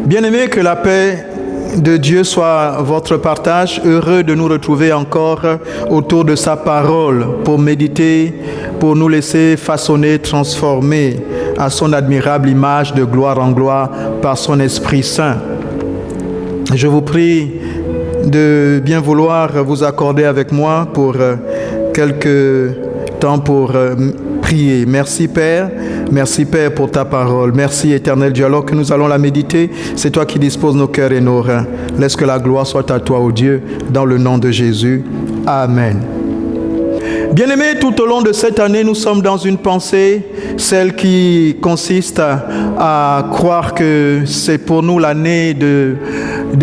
Bien-aimés, que la paix de Dieu soit votre partage. Heureux de nous retrouver encore autour de sa parole pour méditer, pour nous laisser façonner, transformer à son admirable image de gloire en gloire par son Esprit Saint. Je vous prie de bien vouloir vous accorder avec moi pour quelques temps pour prier. Merci Père. Merci Père pour ta parole. Merci Éternel Dieu. Alors que nous allons la méditer, c'est toi qui disposes nos cœurs et nos reins. Laisse que la gloire soit à toi, ô Dieu, dans le nom de Jésus. Amen. Bien-aimés, tout au long de cette année, nous sommes dans une pensée, celle qui consiste à croire que c'est pour nous l'année de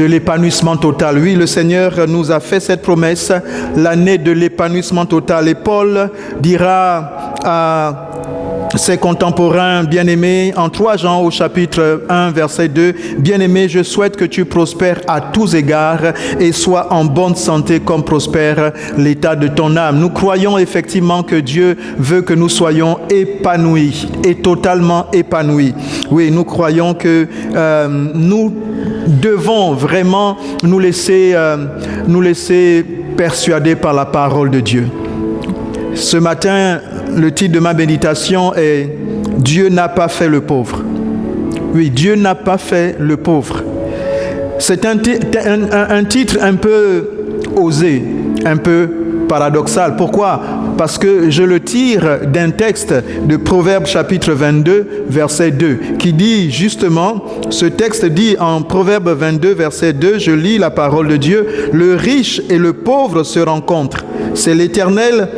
l'épanouissement total. Oui, le Seigneur nous a fait cette promesse, l'année de l'épanouissement total. Et Paul dira à ses contemporains bien-aimés, en 3 Jean au chapitre 1, verset 2, « Bien-aimé, je souhaite que tu prospères à tous égards et sois en bonne santé comme prospère l'état de ton âme. » Nous croyons effectivement que Dieu veut que nous soyons épanouis et totalement épanouis. Oui, nous croyons que nous devons vraiment nous laisser persuader par la parole de Dieu. Ce matin, le titre de ma méditation est « Dieu n'a pas fait le pauvre ». Oui, Dieu n'a pas fait le pauvre. C'est un titre un peu osé, un peu paradoxal. Pourquoi ? Parce que je le tire d'un texte de Proverbes chapitre 22, verset 2, qui dit justement, ce texte dit en Proverbes 22, verset 2, je lis la parole de Dieu, « Le riche et le pauvre se rencontrent. C'est l'Éternel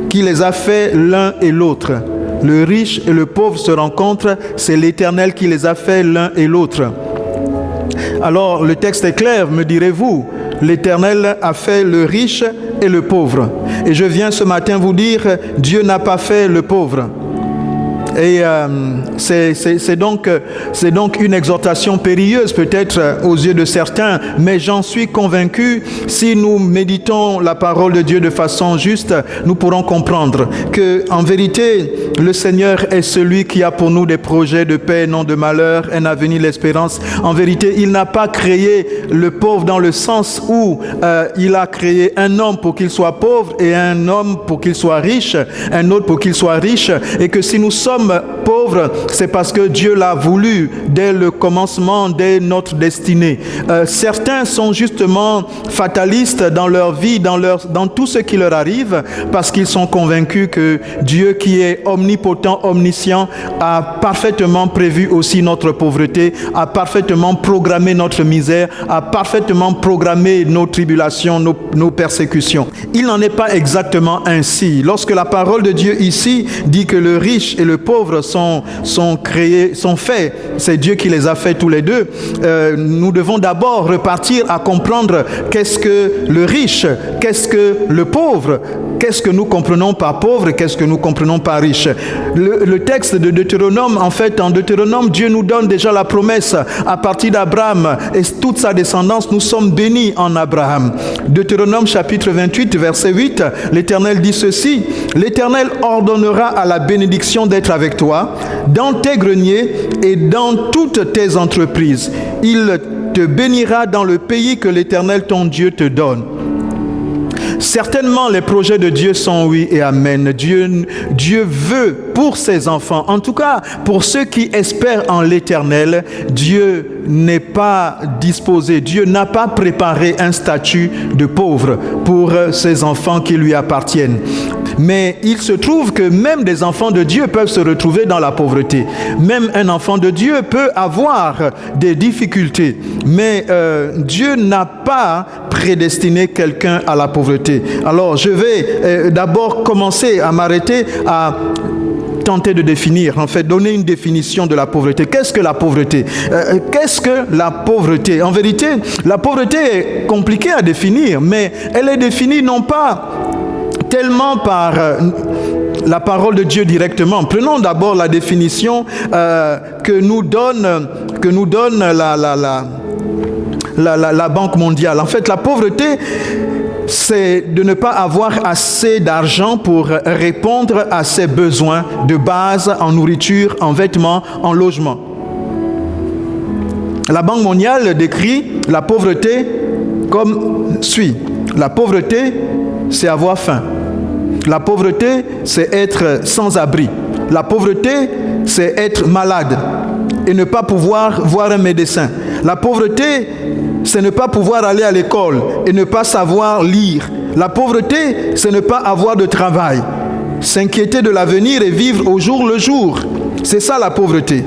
qui les a fait l'un et l'autre. » Le riche et le pauvre se rencontrent, c'est l'Éternel qui les a fait l'un et l'autre. Alors, le texte est clair, me direz-vous. L'Éternel a fait le riche et le pauvre. Et je viens ce matin vous dire, Dieu n'a pas fait le pauvre. Et c'est donc une exhortation périlleuse peut-être aux yeux de certains, mais j'en suis convaincu, si nous méditons la parole de Dieu de façon juste, nous pourrons comprendre que en vérité, le Seigneur est celui qui a pour nous des projets de paix, non de malheur, un avenir, l'espérance. En vérité, il n'a pas créé le pauvre dans le sens où il a créé un homme pour qu'il soit pauvre et un homme pour qu'il soit riche, un autre pour qu'il soit riche, et que si nous sommes pauvres, c'est parce que Dieu l'a voulu dès le commencement, dès notre destinée. Certains sont justement fatalistes dans leur vie, dans tout ce qui leur arrive, parce qu'ils sont convaincus que Dieu, qui est omnipotent, omniscient, a parfaitement prévu aussi notre pauvreté, a parfaitement programmé notre misère, a parfaitement programmé nos tribulations, nos persécutions. Il n'en est pas exactement ainsi. Lorsque la parole de Dieu ici dit que le riche et le pauvre sont créés, sont faits, c'est Dieu qui les a fait tous les deux, nous devons d'abord repartir à comprendre qu'est-ce que le riche, qu'est-ce que le pauvre, qu'est-ce que nous comprenons par pauvre, qu'est-ce que nous comprenons par riche. Le texte de Deutéronome, en fait, en Deutéronome, Dieu nous donne déjà la promesse à partir d'Abraham et toute sa descendance, nous sommes bénis en Abraham. Deutéronome chapitre 28, verset 8, l'Éternel dit ceci, « L'Éternel ordonnera à la bénédiction d'être avec toi, dans tes greniers et dans toutes tes entreprises. Il te bénira dans le pays que l'Éternel ton Dieu te donne. » Certainement, les projets de Dieu sont oui et amen. Dieu veut pour ses enfants, en tout cas pour ceux qui espèrent en l'Éternel, Dieu n'est pas disposé, Dieu n'a pas préparé un statut de pauvre pour ses enfants qui lui appartiennent. Mais il se trouve que même des enfants de Dieu peuvent se retrouver dans la pauvreté. Même un enfant de Dieu peut avoir des difficultés. Mais Dieu n'a pas prédestiné quelqu'un à la pauvreté. Alors je vais d'abord commencer à m'arrêter à tenter de définir, en fait, donner une définition de la pauvreté. Qu'est-ce que la pauvreté ? Qu'est-ce que la pauvreté ? En vérité, la pauvreté est compliquée à définir, mais elle est définie non pas tellement par la parole de Dieu directement. Prenons d'abord la définition que nous donne la Banque mondiale. En fait, la pauvreté, c'est de ne pas avoir assez d'argent pour répondre à ses besoins de base en nourriture, en vêtements, en logement. La Banque mondiale décrit la pauvreté comme suit. La pauvreté, c'est avoir faim. La pauvreté, c'est être sans abri. La pauvreté, c'est être malade et ne pas pouvoir voir un médecin. La pauvreté, c'est ne pas pouvoir aller à l'école et ne pas savoir lire. La pauvreté, c'est ne pas avoir de travail, s'inquiéter de l'avenir et vivre au jour le jour. C'est ça la pauvreté.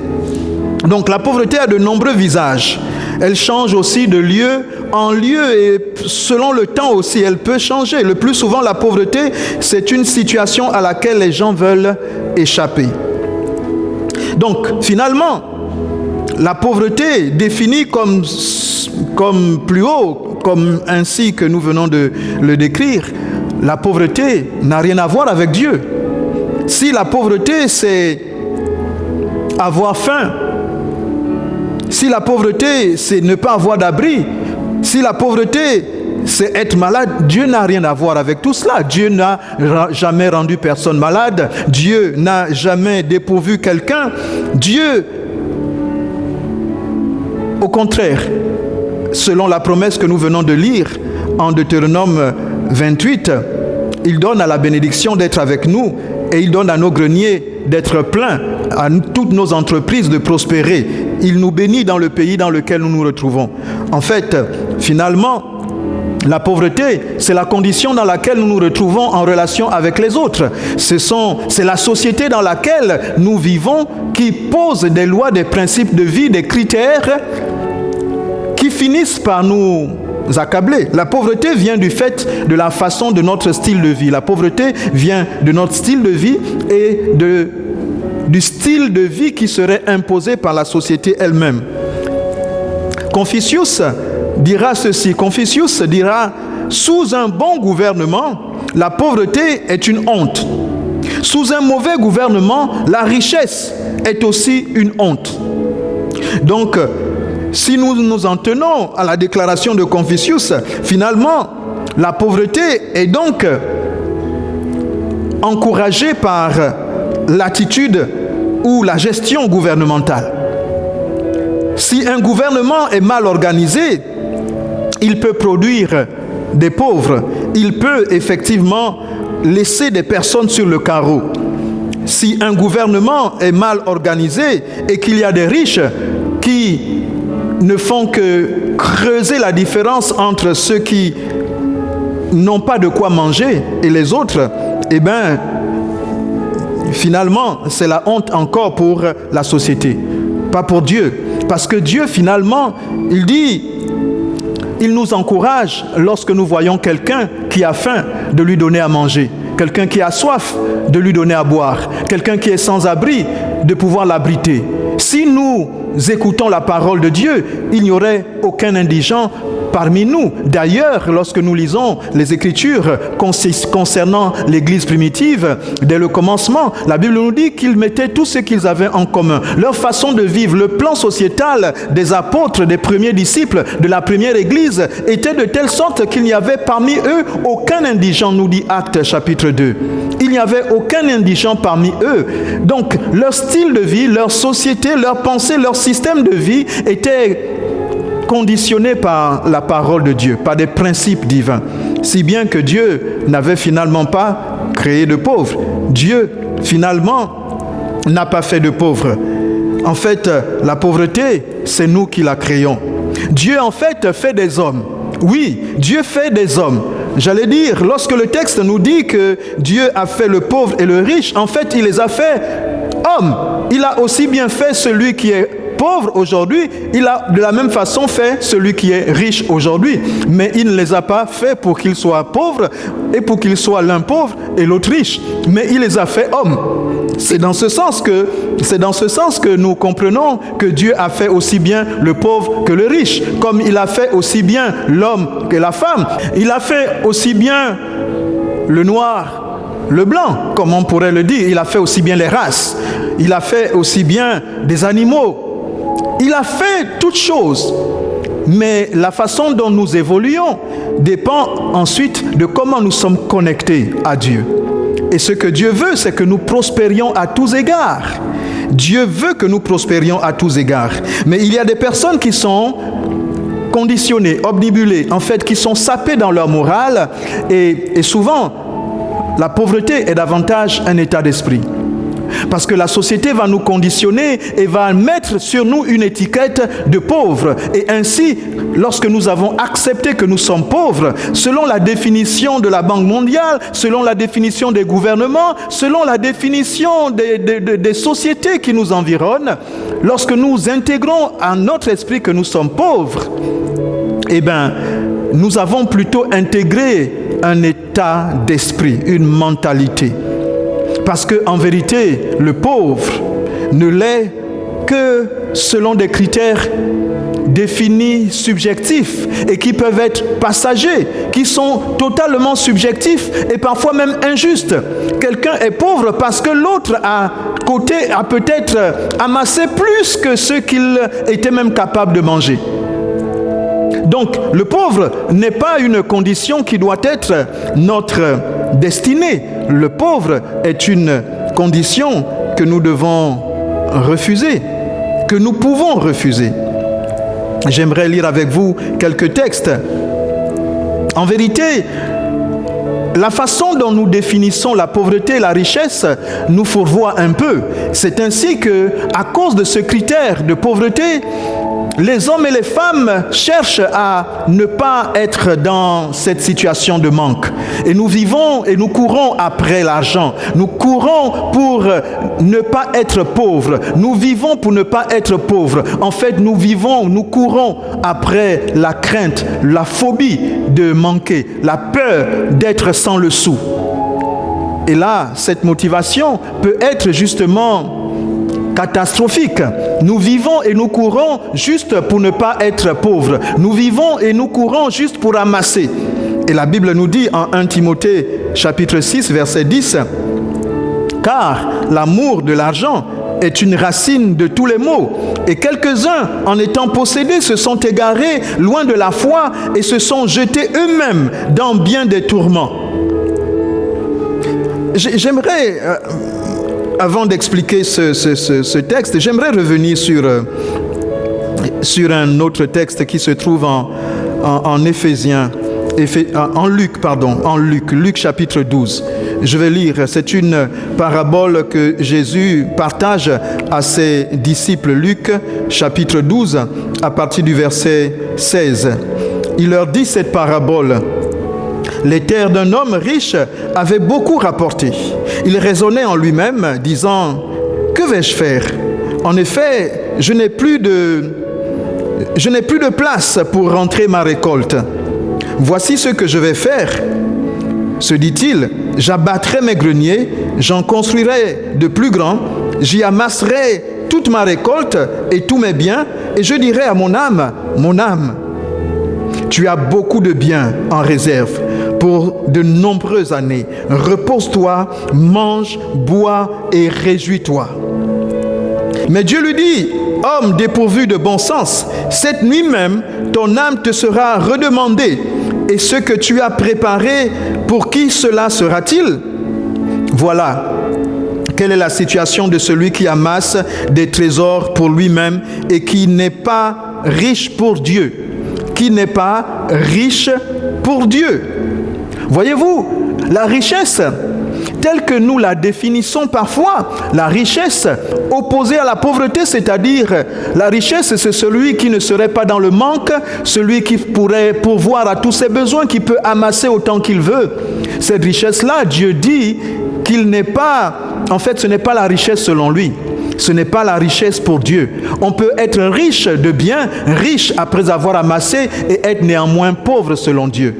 Donc la pauvreté a de nombreux visages. Elle change aussi de lieu en lieu et selon le temps aussi, elle peut changer. Le plus souvent, la pauvreté, c'est une situation à laquelle les gens veulent échapper. Donc finalement, la pauvreté définie comme plus haut, comme ainsi que nous venons de le décrire, la pauvreté n'a rien à voir avec Dieu. Si la pauvreté, c'est avoir faim, si la pauvreté, c'est ne pas avoir d'abri, si la pauvreté, c'est être malade, Dieu n'a rien à voir avec tout cela. Dieu n'a jamais rendu personne malade. Dieu n'a jamais dépourvu quelqu'un. Dieu, au contraire, selon la promesse que nous venons de lire en Deutéronome 28, il donne à la bénédiction d'être avec nous et il donne à nos greniers d'être pleins, à toutes nos entreprises de prospérer. Il nous bénit dans le pays dans lequel nous nous retrouvons. En fait, finalement, la pauvreté, c'est la condition dans laquelle nous nous retrouvons en relation avec les autres. C'est la société dans laquelle nous vivons qui pose des lois, des principes de vie, des critères qui finissent par nous accabler. La pauvreté vient du fait de la façon de notre style de vie. La pauvreté vient de notre style de vie et du style de vie qui serait imposé par la société elle-même. Confucius dira ceci. Confucius dira, sous un bon gouvernement, la pauvreté est une honte. Sous un mauvais gouvernement, la richesse est aussi une honte. Donc, si nous nous en tenons à la déclaration de Confucius, finalement, la pauvreté est donc encouragée par l'attitude ou la gestion gouvernementale. Si un gouvernement est mal organisé, il peut produire des pauvres. Il peut effectivement laisser des personnes sur le carreau. Si un gouvernement est mal organisé et qu'il y a des riches qui ne font que creuser la différence entre ceux qui n'ont pas de quoi manger et les autres, eh bien, finalement, c'est la honte encore pour la société, pas pour Dieu. Parce que Dieu, finalement, il dit, il nous encourage lorsque nous voyons quelqu'un qui a faim de lui donner à manger, quelqu'un qui a soif de lui donner à boire, quelqu'un qui est sans abri de pouvoir l'abriter. Si nous écoutons la parole de Dieu, il n'y aurait aucun indigent parmi nous. D'ailleurs, lorsque nous lisons les Écritures concernant l'Église primitive, dès le commencement, la Bible nous dit qu'ils mettaient tout ce qu'ils avaient en commun. Leur façon de vivre, le plan sociétal des apôtres, des premiers disciples de la première Église était de telle sorte qu'il n'y avait parmi eux aucun indigent, nous dit Actes chapitre 2. Il n'y avait aucun indigent parmi eux. Donc, leur style de vie, leur société, leur pensée, leur système de vie était conditionné par la parole de Dieu, par des principes divins. Si bien que Dieu n'avait finalement pas créé de pauvres. Dieu, finalement, n'a pas fait de pauvres. En fait, la pauvreté, c'est nous qui la créons. Dieu, en fait des hommes. Oui, Dieu fait des hommes. J'allais dire, lorsque le texte nous dit que Dieu a fait le pauvre et le riche, en fait, il les a fait hommes. Il a aussi bien fait celui qui est pauvre aujourd'hui, il a de la même façon fait celui qui est riche aujourd'hui. Mais il ne les a pas fait pour qu'ils soient pauvres et pour qu'ils soient l'un pauvre et l'autre riche. Mais il les a fait hommes. C'est dans ce sens que nous comprenons que Dieu a fait aussi bien le pauvre que le riche, comme il a fait aussi bien l'homme que la femme. Il a fait aussi bien le noir, le blanc, comme on pourrait le dire. Il a fait aussi bien les races. Il a fait aussi bien des animaux. Il a fait toutes choses. Mais la façon dont nous évoluons dépend ensuite de comment nous sommes connectés à Dieu. Et ce que Dieu veut, c'est que nous prospérions à tous égards. Dieu veut que nous prospérions à tous égards. Mais il y a des personnes qui sont conditionnées, obnubilées, en fait, qui sont sapées dans leur morale. Et souvent, la pauvreté est davantage un état d'esprit. Parce que la société va nous conditionner et va mettre sur nous une étiquette de pauvre. Et ainsi, lorsque nous avons accepté que nous sommes pauvres, selon la définition de la Banque mondiale, selon la définition des gouvernements, selon la définition des sociétés qui nous environnent, lorsque nous intégrons à notre esprit que nous sommes pauvres, eh bien, nous avons plutôt intégré un état d'esprit, une mentalité. Parce qu'en vérité, le pauvre ne l'est que selon des critères définis, subjectifs, et qui peuvent être passagers, qui sont totalement subjectifs et parfois même injustes. Quelqu'un est pauvre parce que l'autre à côté a peut-être amassé plus que ce qu'il était même capable de manger. Donc, le pauvre n'est pas une condition qui doit être notre destinée. Le pauvre est une condition que nous devons refuser, que nous pouvons refuser. J'aimerais lire avec vous quelques textes. En vérité, la façon dont nous définissons la pauvreté et la richesse nous fourvoie un peu. C'est ainsi que, à cause de ce critère de pauvreté, les hommes et les femmes cherchent à ne pas être dans cette situation de manque. Et nous vivons et nous courons après l'argent. Nous courons pour ne pas être pauvres. Nous vivons pour ne pas être pauvres. En fait, nous courons après la crainte, la phobie de manquer, la peur d'être sans le sou. Et là, cette motivation peut être justement catastrophique. Nous vivons et nous courons juste pour ne pas être pauvres. Nous vivons et nous courons juste pour amasser. Et la Bible nous dit en 1 Timothée chapitre 6 verset 10, « Car l'amour de l'argent est une racine de tous les maux. Et quelques-uns, en étant possédés, se sont égarés loin de la foi et se sont jetés eux-mêmes dans bien des tourments. » J'aimerais... Avant d'expliquer ce texte, j'aimerais revenir sur un autre texte qui se trouve en Luc chapitre 12. Je vais lire, c'est une parabole que Jésus partage à ses disciples. Luc chapitre 12, à partir du verset 16. Il leur dit cette parabole. Les terres d'un homme riche avaient beaucoup rapporté. Il raisonnait en lui-même, disant « Que vais-je faire? En effet, je n'ai plus de place pour rentrer ma récolte. Voici ce que je vais faire. » Se dit-il, « J'abattrai mes greniers, j'en construirai de plus grands, j'y amasserai toute ma récolte et tous mes biens, et je dirai à mon âme, « Mon âme, tu as beaucoup de biens en réserve pour de nombreuses années. Repose-toi, mange, bois et réjouis-toi. » Mais Dieu lui dit, « Homme dépourvu de bon sens, cette nuit même, ton âme te sera redemandée. Et ce que tu as préparé, pour qui cela sera-t-il? » Voilà quelle est la situation de celui qui amasse des trésors pour lui-même et qui n'est pas riche pour Dieu. Qui n'est pas riche pour Dieu. Voyez-vous, la richesse, telle que nous la définissons parfois, la richesse opposée à la pauvreté, c'est-à-dire la richesse, c'est celui qui ne serait pas dans le manque, celui qui pourrait pourvoir à tous ses besoins, qui peut amasser autant qu'il veut. Cette richesse-là, Dieu dit qu'il n'est pas, en fait, ce n'est pas la richesse selon lui. Ce n'est pas la richesse pour Dieu. On peut être riche de biens, riche après avoir amassé et être néanmoins pauvre selon Dieu.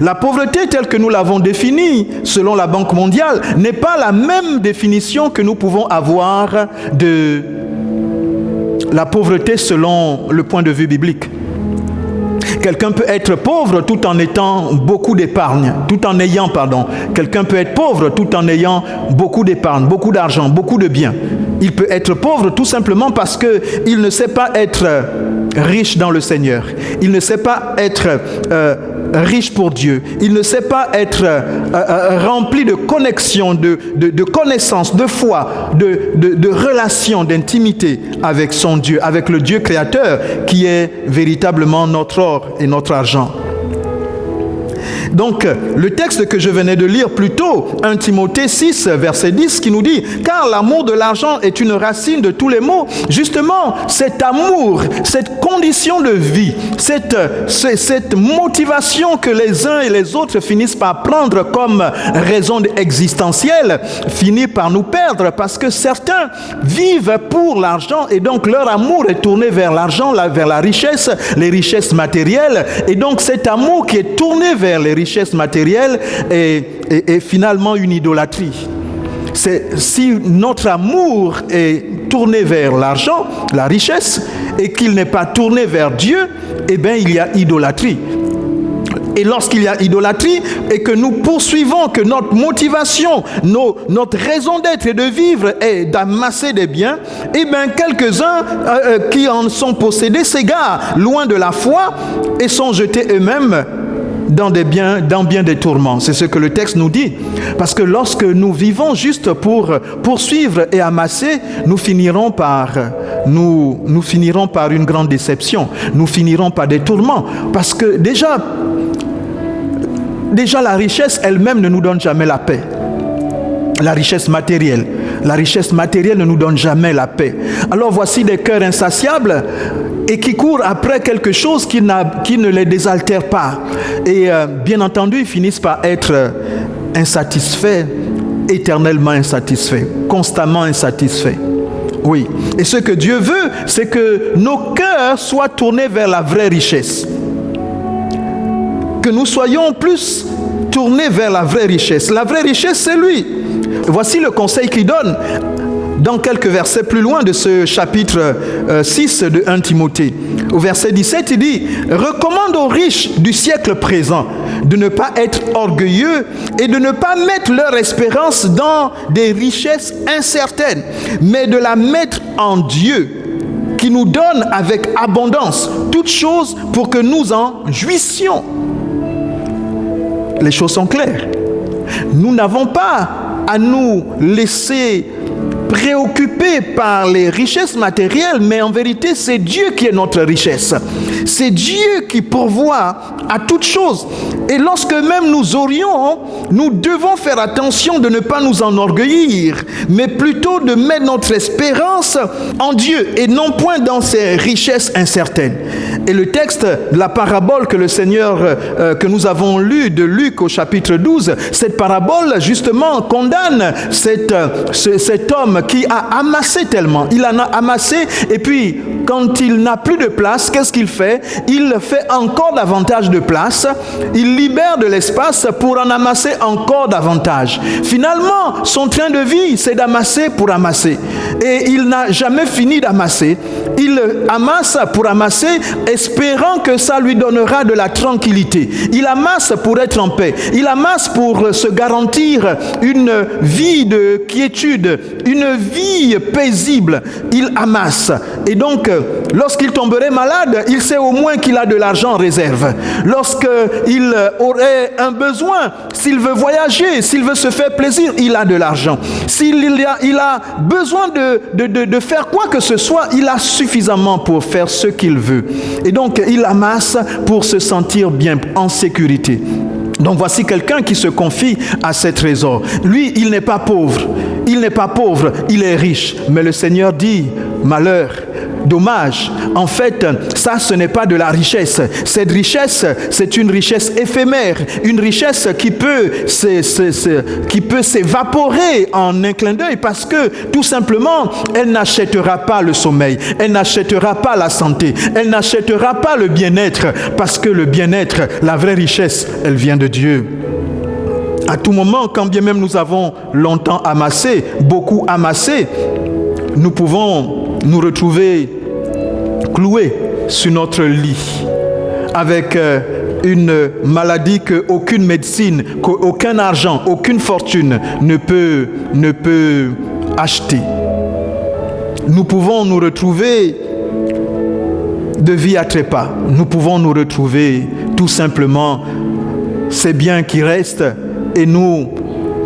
La pauvreté telle que nous l'avons définie selon la Banque mondiale n'est pas la même définition que nous pouvons avoir de la pauvreté selon le point de vue biblique. Quelqu'un peut être pauvre tout en ayant beaucoup d'épargne, Quelqu'un peut être pauvre tout en ayant beaucoup d'épargne, beaucoup d'argent, beaucoup de biens. Il peut être pauvre tout simplement parce qu'il ne sait pas être riche dans le Seigneur. Il ne sait pas être riche pour Dieu. Il ne sait pas être rempli de connexion, de connaissance, de foi, de relation, d'intimité avec son Dieu, avec le Dieu créateur qui est véritablement notre or et notre argent. Donc, le texte que je venais de lire plus tôt, 1 Timothée 6, verset 10, qui nous dit « Car l'amour de l'argent est une racine de tous les maux. » Justement, cet amour, cette condition de vie, cette motivation que les uns et les autres finissent par prendre comme raison existentielle, finit par nous perdre parce que certains vivent pour l'argent et donc leur amour est tourné vers l'argent, vers la richesse, les richesses matérielles. Et donc, cet amour qui est tourné vers les richesses matérielles est finalement une idolâtrie. Si notre amour est tourné vers l'argent, la richesse, et qu'il n'est pas tourné vers Dieu, eh bien il y a idolâtrie. Et lorsqu'il y a idolâtrie et que nous poursuivons, que notre motivation, notre raison d'être et de vivre est d'amasser des biens, eh bien quelques-uns qui en sont possédés s'égarent loin de la foi et sont jetés eux-mêmes dans bien des tourments. C'est ce que le texte nous dit. Parce que lorsque nous vivons juste pour poursuivre et amasser, nous finirons par une grande déception. Nous finirons par des tourments. Parce que déjà la richesse elle-même ne nous donne jamais la paix. La richesse matérielle. La richesse matérielle ne nous donne jamais la paix. Alors voici des cœurs insatiables et qui courent après quelque chose qui ne les désaltère pas. Et bien entendu, ils finissent par être insatisfaits, éternellement insatisfaits, constamment insatisfaits. Oui. Et ce que Dieu veut, c'est que nos cœurs soient tournés vers la vraie richesse. Que nous soyons plus tournés vers la vraie richesse. La vraie richesse, c'est lui. Voici le conseil qu'il donne dans quelques versets plus loin de ce chapitre 6 de 1 Timothée. Au verset 17, il dit « Recommande aux riches du siècle présent de ne pas être orgueilleux et de ne pas mettre leur espérance dans des richesses incertaines, mais de la mettre en Dieu, qui nous donne avec abondance toutes choses pour que nous en jouissions. » Les choses sont claires. Nous n'avons pas à nous laisser préoccupés par les richesses matérielles, mais en vérité, c'est Dieu qui est notre richesse. C'est Dieu qui pourvoit à toutes choses. Et lorsque même nous aurions, nous devons faire attention de ne pas nous enorgueillir, mais plutôt de mettre notre espérance en Dieu et non point dans ces richesses incertaines. Et le texte de la parabole que le Seigneur, que nous avons lu de Luc au chapitre 12, cette parabole justement condamne cet homme qui a amassé tellement. Il en a amassé et puis quand il n'a plus de place, qu'est-ce qu'il fait? Il fait encore davantage de place. Il libère de l'espace pour en amasser encore davantage. Finalement, son train de vie, c'est d'amasser pour amasser. Et il n'a jamais fini d'amasser. Il amasse pour amasser, espérant que ça lui donnera de la tranquillité. Il amasse pour être en paix. Il amasse pour se garantir une vie de quiétude, une vie paisible. Il amasse. Et donc, lorsqu'il tomberait malade, il sait au moins qu'il a de l'argent en réserve. Lorsqu'il aurait un besoin, s'il veut voyager, s'il veut se faire plaisir, il a de l'argent. S'il a besoin de faire quoi que ce soit, il a suffisamment pour faire ce qu'il veut. Et donc, il amasse pour se sentir bien, en sécurité. Donc voici quelqu'un qui se confie à ces trésors. Lui, il n'est pas pauvre. Il n'est pas pauvre, il est riche. Mais le Seigneur dit, malheur, dommage. En fait, ça, ce n'est pas de la richesse. Cette richesse, c'est une richesse éphémère. Une richesse qui peut s'évaporer en un clin d'œil parce que, tout simplement, elle n'achètera pas le sommeil. Elle n'achètera pas la santé. Elle n'achètera pas le bien-être parce que le bien-être, la vraie richesse, elle vient de Dieu. À tout moment, quand bien même nous avons longtemps amassé, beaucoup amassé, nous pouvons nous retrouver cloués sur notre lit avec une maladie qu'aucune médecine, qu'aucun argent, aucune fortune ne peut acheter. Nous pouvons nous retrouver de vie à trépas. Nous pouvons nous retrouver tout simplement ces biens qui restent et nous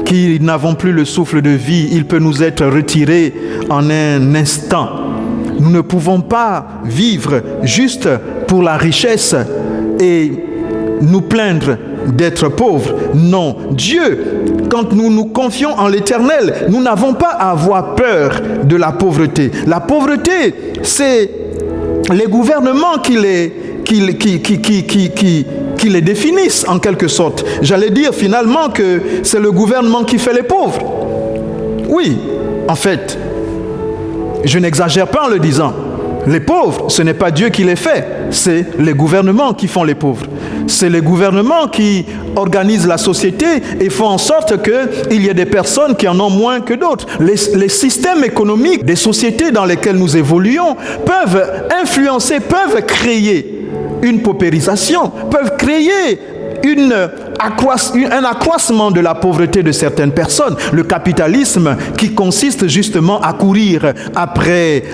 qui n'avons plus le souffle de vie, il peut nous être retiré en un instant. Nous ne pouvons pas vivre juste pour la richesse et nous plaindre d'être pauvres. Non, Dieu, quand nous nous confions en l'Éternel, nous n'avons pas à avoir peur de la pauvreté. La pauvreté, c'est les gouvernements qui les définissent en quelque sorte. J'allais dire finalement que c'est le gouvernement qui fait les pauvres. Oui, en fait, je n'exagère pas en le disant. Les pauvres, ce n'est pas Dieu qui les fait, c'est les gouvernements qui font les pauvres. C'est les gouvernements qui organisent la société et font en sorte qu'il y ait des personnes qui en ont moins que d'autres. Les systèmes économiques des sociétés dans lesquelles nous évoluons peuvent influencer, peuvent créer une paupérisation, peuvent créer un accroissement de la pauvreté de certaines personnes. Le capitalisme qui consiste justement à courir après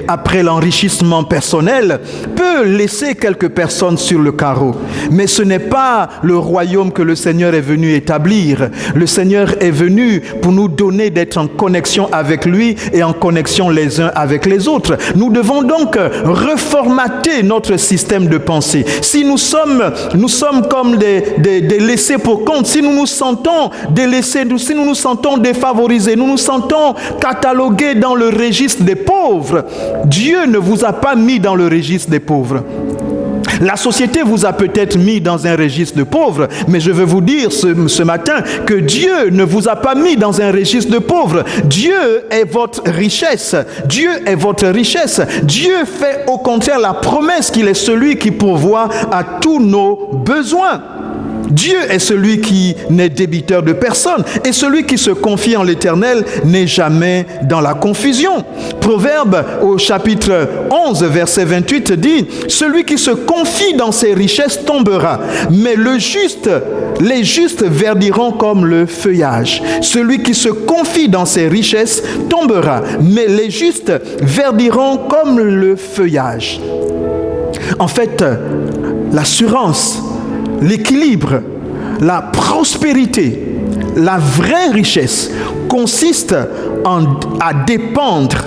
l'enrichissement personnel peut laisser quelques personnes sur le carreau. Mais ce n'est pas le royaume que le Seigneur est venu établir. Le Seigneur est venu pour nous donner d'être en connexion avec lui et en connexion les uns avec les autres. Nous devons donc reformater notre système de pensée. Si nous sommes comme des laissés pour compte, si nous nous sentons délaissés, si nous nous sentons défavorisés, nous nous sentons catalogués dans le registre des pauvres, Dieu ne vous a pas mis dans le registre des pauvres. La société vous a peut-être mis dans un registre de pauvres, mais je veux vous dire ce matin que Dieu ne vous a pas mis dans un registre de pauvres. Dieu est votre richesse. Dieu est votre richesse. Dieu fait au contraire la promesse qu'il est celui qui pourvoit à tous nos besoins. Dieu est celui qui n'est débiteur de personne et celui qui se confie en l'Éternel n'est jamais dans la confusion. Proverbe au chapitre 11 verset 28 dit « Celui qui se confie dans ses richesses tombera, mais les justes verdiront comme le feuillage. Celui qui se confie dans ses richesses tombera, mais les justes verdiront comme le feuillage. » En fait, l'assurance, l'équilibre, la prospérité, la vraie richesse consiste à dépendre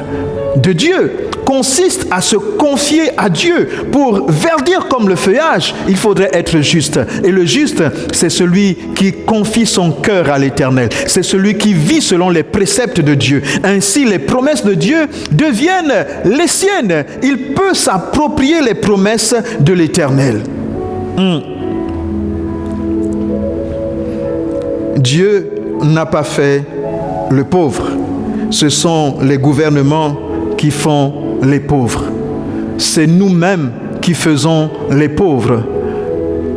de Dieu, consiste à se confier à Dieu. Pour verdir comme le feuillage, il faudrait être juste. Et le juste, c'est celui qui confie son cœur à l'Éternel. C'est celui qui vit selon les préceptes de Dieu. Ainsi, les promesses de Dieu deviennent les siennes. Il peut s'approprier les promesses de l'Éternel. Dieu n'a pas fait le pauvre. Ce sont les gouvernements qui font les pauvres. C'est nous-mêmes qui faisons les pauvres.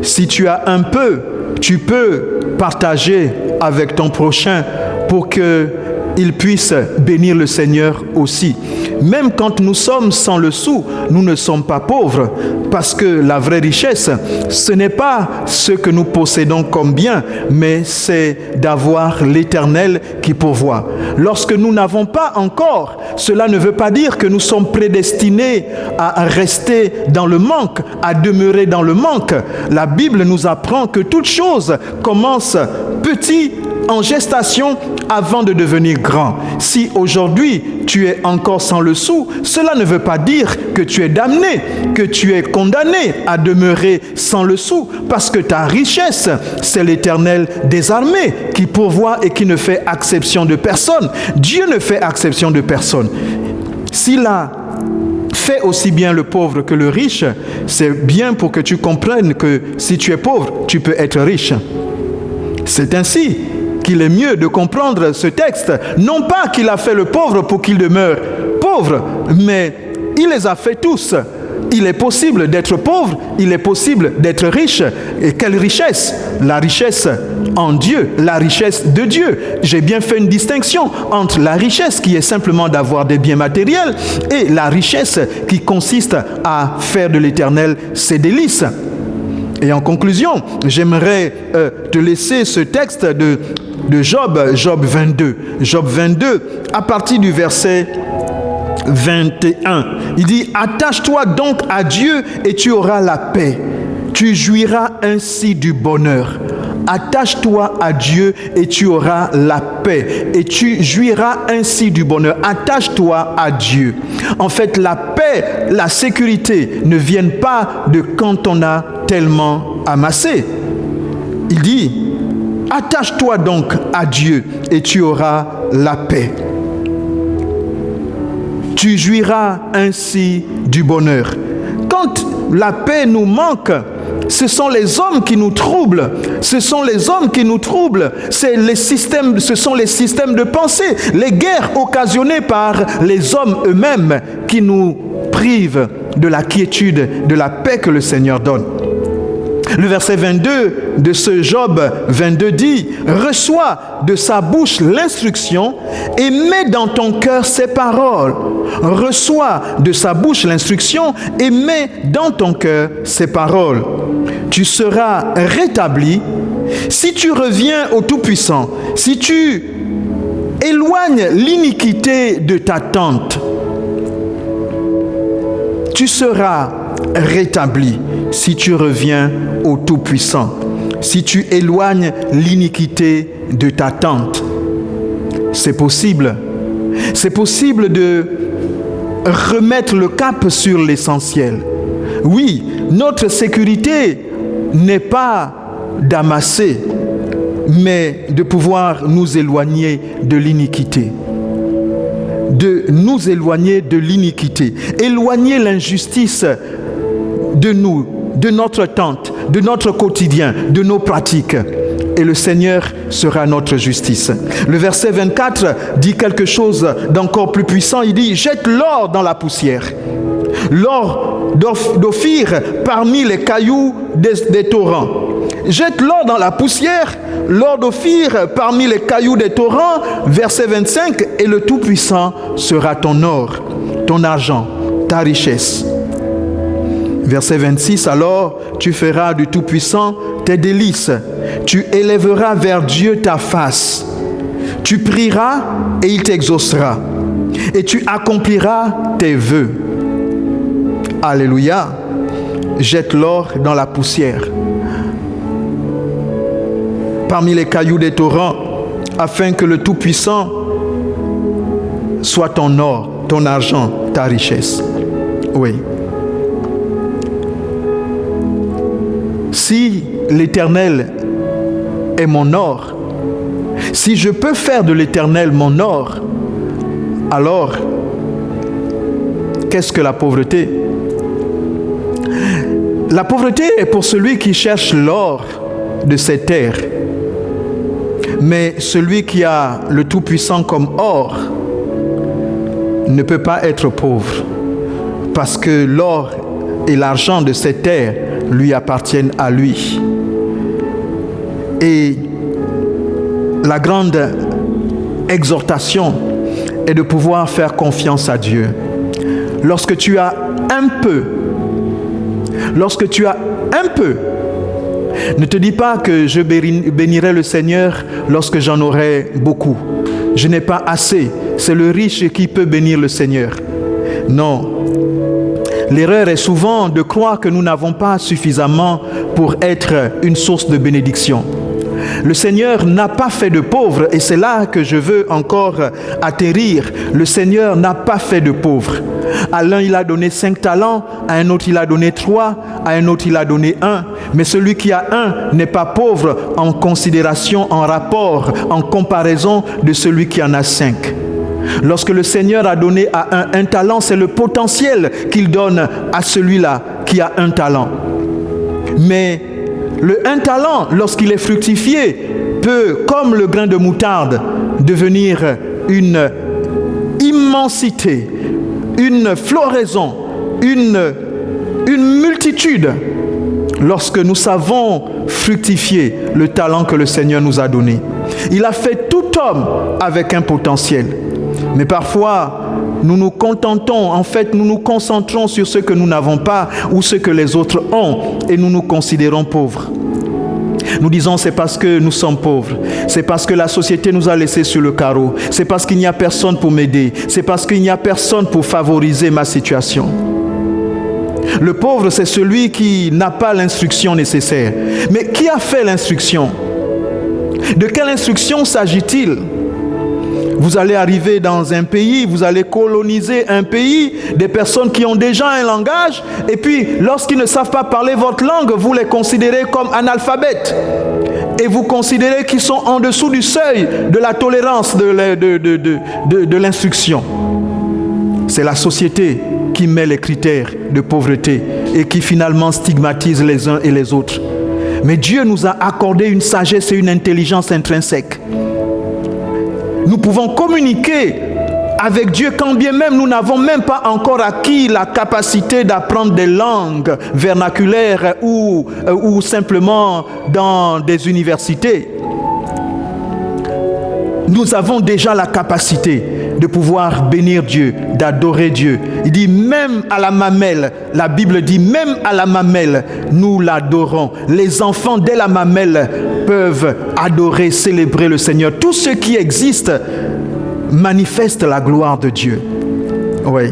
Si tu as un peu, tu peux partager avec ton prochain pour qu'il puisse bénir le Seigneur aussi. Même quand nous sommes sans le sou, nous ne sommes pas pauvres, parce que la vraie richesse, ce n'est pas ce que nous possédons comme bien, mais c'est d'avoir l'Éternel qui pourvoit. Lorsque nous n'avons pas encore, cela ne veut pas dire que nous sommes prédestinés à rester dans le manque, à demeurer dans le manque. La Bible nous apprend que toute chose commence petit, en gestation, avant de devenir grand. Si aujourd'hui tu es encore sans le sou, cela ne veut pas dire que tu es damné, que tu es condamné à demeurer sans le sou, parce que ta richesse, c'est l'Éternel des armées qui pourvoit et qui ne fait exception de personne. Dieu ne fait exception de personne. S'il a fait aussi bien le pauvre que le riche, c'est bien pour que tu comprennes que si tu es pauvre, tu peux être riche. C'est ainsi qu'il est mieux de comprendre ce texte. Non pas qu'il a fait le pauvre pour qu'il demeure pauvre, mais il les a fait tous. Il est possible d'être pauvre, il est possible d'être riche. Et quelle richesse? La richesse en Dieu, la richesse de Dieu. J'ai bien fait une distinction entre la richesse qui est simplement d'avoir des biens matériels et la richesse qui consiste à faire de l'Éternel ses délices. Et en conclusion, j'aimerais te laisser ce texte de Job 22. Job 22, à partir du verset 21. Il dit « Attache-toi donc à Dieu et tu auras la paix. Tu jouiras ainsi du bonheur. Attache-toi à Dieu et tu auras la paix et tu jouiras ainsi du bonheur. Attache-toi à Dieu. En fait, la paix, la sécurité ne viennent pas de quand on a tellement amassé. Il dit, attache-toi donc à Dieu et tu auras la paix. Tu jouiras ainsi du bonheur. Quand la paix nous manque, ce sont les hommes qui nous troublent. Ce sont les hommes qui nous troublent. Ce sont les systèmes de pensée, les guerres occasionnées par les hommes eux-mêmes qui nous privent de la quiétude, de la paix que le Seigneur donne. Le verset 22 de ce Job 22 dit, « Reçois de sa bouche l'instruction et mets dans ton cœur ses paroles. » Reçois de sa bouche l'instruction et mets dans ton cœur ses paroles. Tu seras rétabli si tu reviens au Tout-Puissant, si tu éloignes l'iniquité de ta tente. Tu seras rétabli si tu reviens au Tout-Puissant, si tu éloignes l'iniquité de ta tente. C'est possible. C'est possible de remettre le cap sur l'essentiel. Oui, notre sécurité n'est pas d'amasser, mais de pouvoir nous éloigner de l'iniquité. De nous éloigner de l'iniquité. Éloigner l'injustice de nous, de notre tente, de notre quotidien, de nos pratiques. Et le Seigneur sera notre justice. Le verset 24 dit quelque chose d'encore plus puissant. Il dit, jette l'or dans la poussière. L'or d'Ophir parmi les cailloux des torrents. Jette l'or dans la poussière, l'or d'Ophir parmi les cailloux des torrents. Verset 25, et le Tout-Puissant sera ton or, ton argent, ta richesse. Verset 26, alors tu feras du Tout-Puissant tes délices. Tu élèveras vers Dieu ta face. Tu prieras et il t'exaucera. Et tu accompliras tes vœux. Alléluia. Jette l'or dans la poussière, parmi les cailloux des torrents, afin que le Tout-Puissant soit ton or, ton argent, ta richesse. Oui. Si l'Éternel est mon or, si je peux faire de l'Éternel mon or, alors qu'est-ce que la pauvreté? La pauvreté est pour celui qui cherche l'or de ses terres. Mais celui qui a le Tout-Puissant comme or ne peut pas être pauvre, parce que l'or et l'argent de ses terres lui appartiennent à lui. Et la grande exhortation est de pouvoir faire confiance à Dieu. Lorsque tu as un peu, ne te dis pas que je bénirai le Seigneur lorsque j'en aurai beaucoup. Je n'ai pas assez. C'est le riche qui peut bénir le Seigneur. Non. L'erreur est souvent de croire que nous n'avons pas suffisamment pour être une source de bénédiction. Le Seigneur n'a pas fait de pauvres, et c'est là que je veux encore atterrir. Le Seigneur n'a pas fait de pauvres. À l'un, il a donné 5 talents, à un autre, il a donné 3, à un autre, il a donné 1. Mais celui qui a 1 n'est pas pauvre en considération, en rapport, en comparaison de celui qui en a 5. Lorsque le Seigneur a donné à un talent, c'est le potentiel qu'il donne à celui-là qui a 1 talent. Mais le 1 talent, lorsqu'il est fructifié, peut, comme le grain de moutarde, devenir une immensité, une floraison, une multitude, lorsque nous savons fructifier le talent que le Seigneur nous a donné. Il a fait tout homme avec un potentiel. Mais parfois, nous nous contentons, en fait, nous nous concentrons sur ce que nous n'avons pas ou ce que les autres ont et nous nous considérons pauvres. Nous disons c'est parce que nous sommes pauvres, c'est parce que la société nous a laissés sur le carreau, c'est parce qu'il n'y a personne pour m'aider, c'est parce qu'il n'y a personne pour favoriser ma situation. Le pauvre, c'est celui qui n'a pas l'instruction nécessaire. Mais qui a fait l'instruction? De quelle instruction s'agit-il? Vous allez arriver dans un pays, vous allez coloniser un pays, des personnes qui ont déjà un langage, et puis lorsqu'ils ne savent pas parler votre langue, vous les considérez comme analphabètes. Et vous considérez qu'ils sont en dessous du seuil de la tolérance de l'instruction. C'est la société qui met les critères de pauvreté et qui finalement stigmatise les uns et les autres. Mais Dieu nous a accordé une sagesse et une intelligence intrinsèque. Nous pouvons communiquer avec Dieu quand bien même nous n'avons même pas encore acquis la capacité d'apprendre des langues vernaculaires ou simplement dans des universités. Nous avons déjà la capacité de pouvoir bénir Dieu, d'adorer Dieu. Il dit même à la mamelle, la Bible dit même à la mamelle, nous l'adorons. Les enfants dès la mamelle peuvent adorer, célébrer le Seigneur. Tout ce qui existe manifeste la gloire de Dieu. Oui.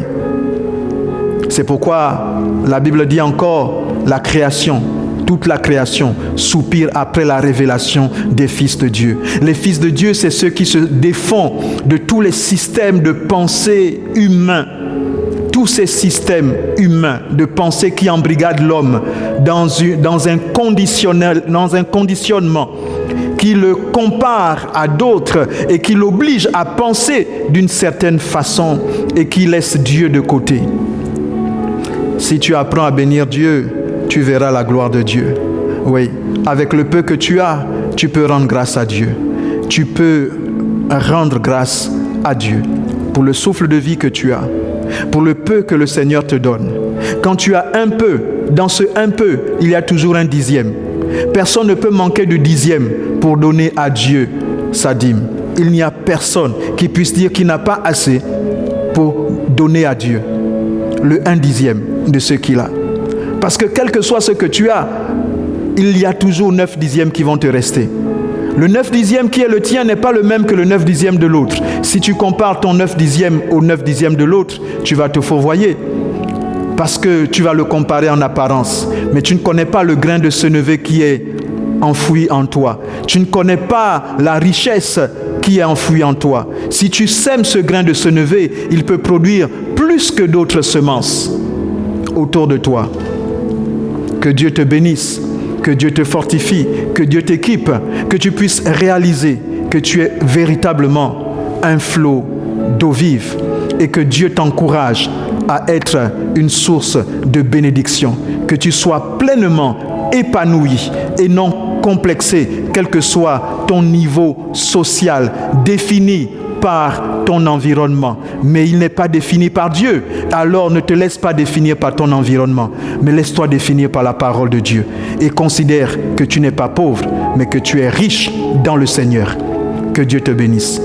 C'est pourquoi la Bible dit encore, la création, toute la création soupire après la révélation des fils de Dieu. Les fils de Dieu, c'est ceux qui se défont de tous les systèmes de pensée humains. Tous ces systèmes humains de pensée qui embrigadent l'homme dans un conditionnement qui le compare à d'autres et qui l'oblige à penser d'une certaine façon et qui laisse Dieu de côté. Si tu apprends à bénir Dieu, tu verras la gloire de Dieu. Oui, avec le peu que tu as, tu peux rendre grâce à Dieu. Tu peux rendre grâce à Dieu pour le souffle de vie que tu as, pour le peu que le Seigneur te donne. Quand tu as un peu, dans ce un peu, il y a toujours un dixième. Personne ne peut manquer de dixième pour donner à Dieu sa dîme. Il n'y a personne qui puisse dire qu'il n'a pas assez pour donner à Dieu le 1/10 de ce qu'il a. Parce que quel que soit ce que tu as, il y a toujours 9/10 qui vont te rester. Le 9/10 qui est le tien n'est pas le même que le 9/10 de l'autre. Si tu compares ton 9/10 au 9/10 de l'autre, tu vas te fourvoyer. Parce que tu vas le comparer en apparence. Mais tu ne connais pas le grain de senevé qui est enfoui en toi. Tu ne connais pas la richesse qui est enfouie en toi. Si tu sèmes ce grain de senevé, il peut produire plus que d'autres semences autour de toi. Que Dieu te bénisse, que Dieu te fortifie, que Dieu t'équipe, que tu puisses réaliser que tu es véritablement un flot d'eau vive et que Dieu t'encourage à être une source de bénédiction, que tu sois pleinement épanoui et non complexé, quel que soit ton niveau social, défini par ton environnement, mais il n'est pas défini par Dieu. Alors ne te laisse pas définir par ton environnement, mais laisse-toi définir par la parole de Dieu et considère que tu n'es pas pauvre, mais que tu es riche dans le Seigneur. Que Dieu te bénisse.